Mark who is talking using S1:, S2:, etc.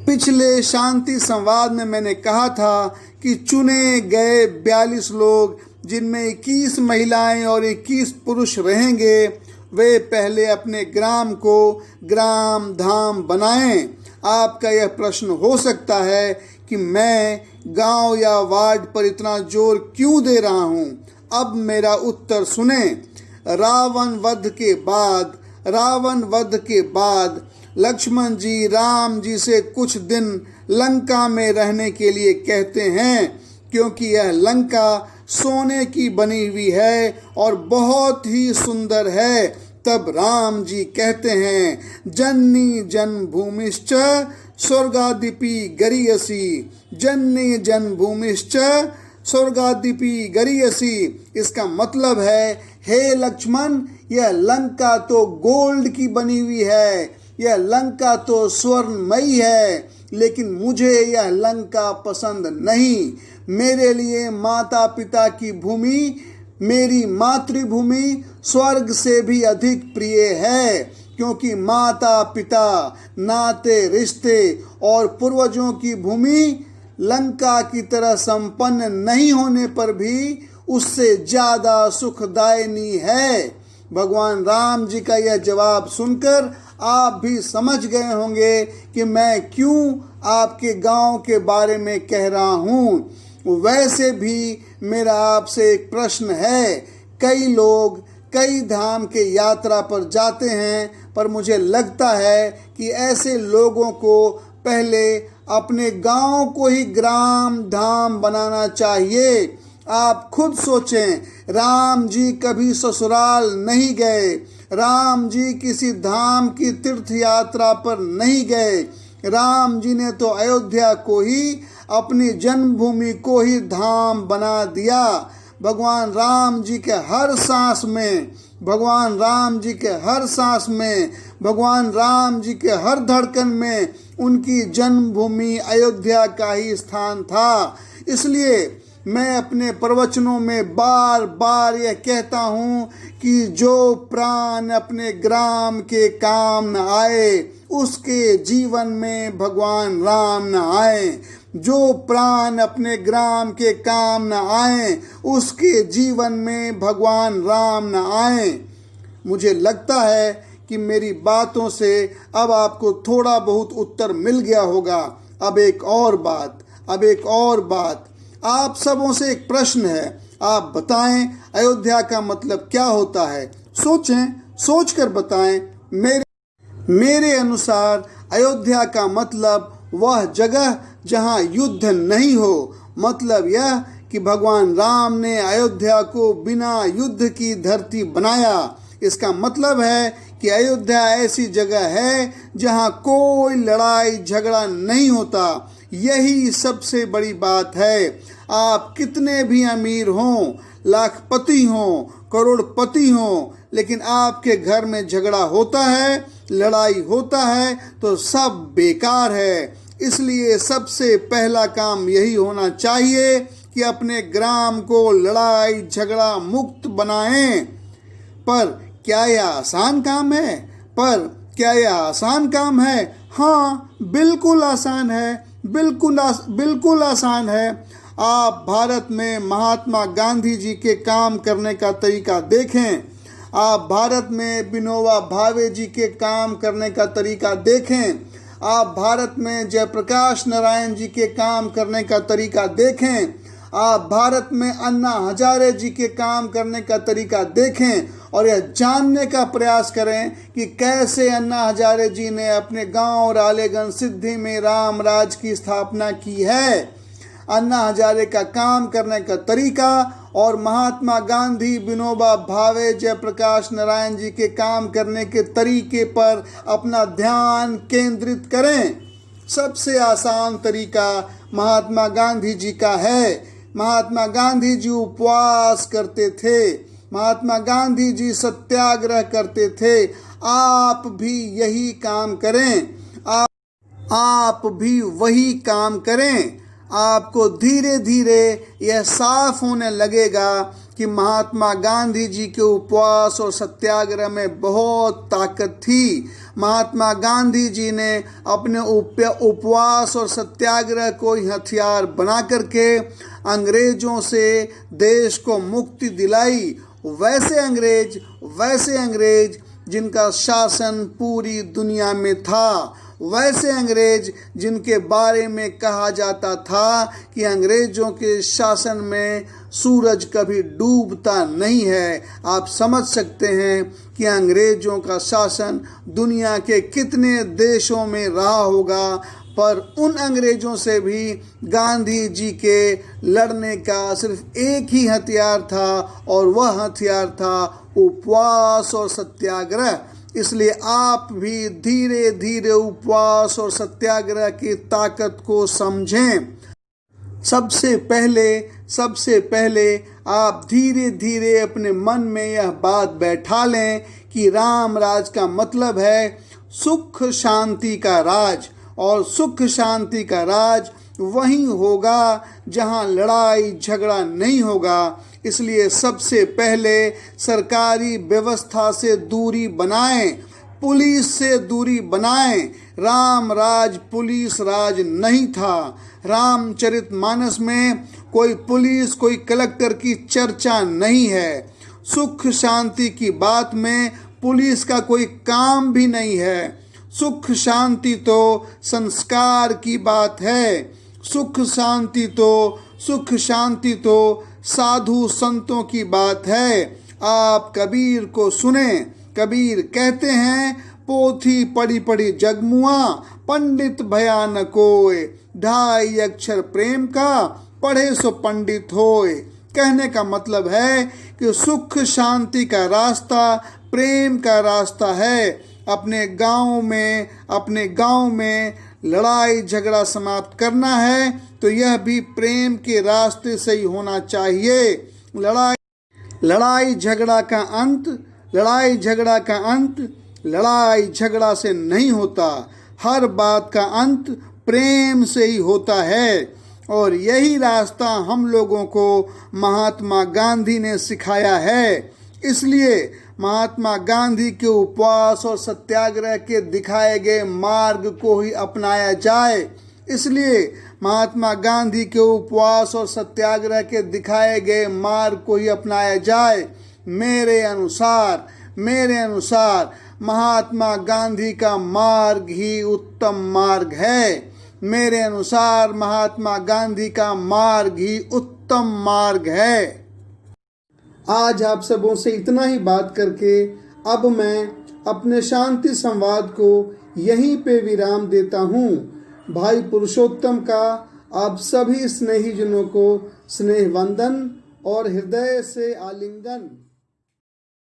S1: पिछले शांति संवाद में मैंने कहा था कि चुने गए 42 लोग, जिनमें 21 महिलाएं और 21 पुरुष रहेंगे, वे पहले अपने ग्राम को ग्राम धाम बनाएं। आपका यह प्रश्न हो सकता है कि मैं गांव या वार्ड पर इतना जोर क्यों दे रहा हूं। अब मेरा उत्तर सुने। रावण वध के बाद लक्ष्मण जी राम जी से कुछ दिन लंका में रहने के लिए कहते हैं, क्योंकि यह लंका सोने की बनी हुई है और बहुत ही सुंदर है। तब राम जी कहते हैं, जननी जन्मभूमिश्च स्वर्गादिपि गरीयसी, जननी जन्मभूमिश्च स्वर्गादिपि गरीयसी। इसका मतलब है, हे लक्ष्मण, यह लंका तो गोल्ड की बनी हुई है, यह लंका तो स्वर्णमयी है, लेकिन मुझे यह लंका पसंद नहीं। मेरे लिए माता पिता की भूमि, मेरी मातृभूमि स्वर्ग से भी अधिक प्रिय है, क्योंकि माता पिता, नाते रिश्ते और पूर्वजों की भूमि लंका की तरह संपन्न नहीं होने पर भी उससे ज्यादा सुखदायिनी है। भगवान राम जी का यह जवाब सुनकर आप भी समझ गए होंगे कि मैं क्यों आपके गांव के बारे में कह रहा हूँ। वैसे भी मेरा आपसे एक प्रश्न है। कई लोग कई धाम के यात्रा पर जाते हैं, पर मुझे लगता है कि ऐसे लोगों को पहले अपने गांव को ही ग्राम धाम बनाना चाहिए। आप खुद सोचें, राम जी कभी ससुराल नहीं गए, राम जी किसी धाम की तीर्थ यात्रा पर नहीं गए। राम जी ने तो अयोध्या को ही, अपनी जन्मभूमि को ही धाम बना दिया। भगवान राम जी के हर सांस में, भगवान राम जी के हर सांस में, भगवान राम जी के हर धड़कन में उनकी जन्मभूमि अयोध्या का ही स्थान था। इसलिए मैं अपने प्रवचनों में बार बार यह कहता हूँ कि जो प्राण अपने ग्राम के काम न आए, उसके जीवन में भगवान राम न आए। जो प्राण अपने ग्राम के काम न आए, उसके जीवन में भगवान राम न आए। मुझे लगता है कि मेरी बातों से अब आपको थोड़ा बहुत उत्तर मिल गया होगा। अब एक और बात, आप सबों से एक प्रश्न है। आप बताएं, अयोध्या का मतलब क्या होता है? सोचें, सोचकर बताएं। मेरे अनुसार अयोध्या का मतलब वह जगह जहां युद्ध नहीं हो। मतलब यह कि भगवान राम ने अयोध्या को बिना युद्ध की धरती बनाया। इसका मतलब है कि अयोध्या ऐसी जगह है जहां कोई लड़ाई झगड़ा नहीं होता। यही सबसे बड़ी बात है। आप कितने भी अमीर हों, लाखपति हों, करोड़पति हों, लेकिन आपके घर में झगड़ा होता है, लड़ाई होता है, तो सब बेकार है। इसलिए सबसे पहला काम यही होना चाहिए कि अपने ग्राम को लड़ाई झगड़ा मुक्त बनाएं। पर क्या यह आसान काम है? हाँ, बिल्कुल आसान है, बिल्कुल आसान है। आप भारत में महात्मा गांधी जी के काम करने का तरीका देखें। आप भारत में विनोबा भावे जी के काम करने का तरीका देखें। आप भारत में जयप्रकाश नारायण जी के काम करने का तरीका देखें। आप भारत में अन्ना हजारे जी के काम करने का तरीका देखें और यह जानने का प्रयास करें कि कैसे अन्ना हजारे जी ने अपने गांव रालेगंज सिद्धि में राम राज की स्थापना की है। अन्ना हजारे का काम करने का तरीका और महात्मा गांधी, विनोबा भावे, जयप्रकाश नारायण जी के काम करने के तरीके पर अपना ध्यान केंद्रित करें। सबसे आसान तरीका महात्मा गांधी जी का है। महात्मा गांधी जी उपवास करते थे, महात्मा गांधी जी सत्याग्रह करते थे। आप भी यही काम करें, आप भी वही काम करें। आपको धीरे धीरे यह साफ होने लगेगा कि महात्मा गांधी जी के उपवास और सत्याग्रह में बहुत ताकत थी। महात्मा गांधी जी ने अपने उपवास और सत्याग्रह को ही हथियार बना करके अंग्रेजों से देश को मुक्ति दिलाई। वैसे अंग्रेज जिनका शासन पूरी दुनिया में था, वैसे अंग्रेज जिनके बारे में कहा जाता था कि अंग्रेजों के शासन में सूरज कभी डूबता नहीं है। आप समझ सकते हैं कि अंग्रेजों का शासन दुनिया के कितने देशों में रहा होगा, पर उन अंग्रेजों से भी गांधी जी के लड़ने का सिर्फ एक ही हथियार था और वह हथियार था उपवास और सत्याग्रह। इसलिए आप भी धीरे धीरे उपवास और सत्याग्रह की ताकत को समझें। सबसे पहले आप धीरे धीरे अपने मन में यह बात बैठा लें कि राम राज का मतलब है सुख शांति का राज, और सुख शांति का राज वहीं होगा जहां लड़ाई झगड़ा नहीं होगा। इसलिए सबसे पहले सरकारी व्यवस्था से दूरी बनाएं, पुलिस से दूरी बनाएं। राम राज पुलिस राज नहीं था। रामचरितमानस में कोई पुलिस, कोई कलेक्टर की चर्चा नहीं है। सुख शांति की बात में पुलिस का कोई काम भी नहीं है। सुख शांति तो संस्कार की बात है। सुख शांति तो साधु संतों की बात है। आप कबीर को सुने। कबीर कहते हैं, पोथी पढ़ी पढ़ी जगमुआ, पंडित भया न कोय, ढाई अक्षर प्रेम का, पढ़े सो पंडित होए। कहने का मतलब है कि सुख शांति का रास्ता प्रेम का रास्ता है। अपने गांव में लड़ाई झगड़ा समाप्त करना है तो यह भी प्रेम के रास्ते से ही होना चाहिए। लड़ाई झगड़ा का अंत लड़ाई झगड़ा से नहीं होता। हर बात का अंत प्रेम से ही होता है, और यही रास्ता हम लोगों को महात्मा गांधी ने सिखाया है। इसलिए महात्मा गांधी के उपवास और सत्याग्रह के दिखाए गए मार्ग को ही अपनाया जाए। इसलिए महात्मा गांधी के उपवास और सत्याग्रह के दिखाए गए मार्ग को ही अपनाया जाए। मेरे अनुसार महात्मा गांधी का मार्ग ही उत्तम मार्ग है। मेरे अनुसार महात्मा गांधी का मार्ग ही उत्तम मार्ग है। आज आप सबों से इतना ही बात करके अब मैं अपने शांति संवाद को यहीं पे विराम देता हूँ। भाई पुरुषोत्तम का आप सभी स्नेहीजनों को स्नेह वंदन और हृदय से आलिंगन।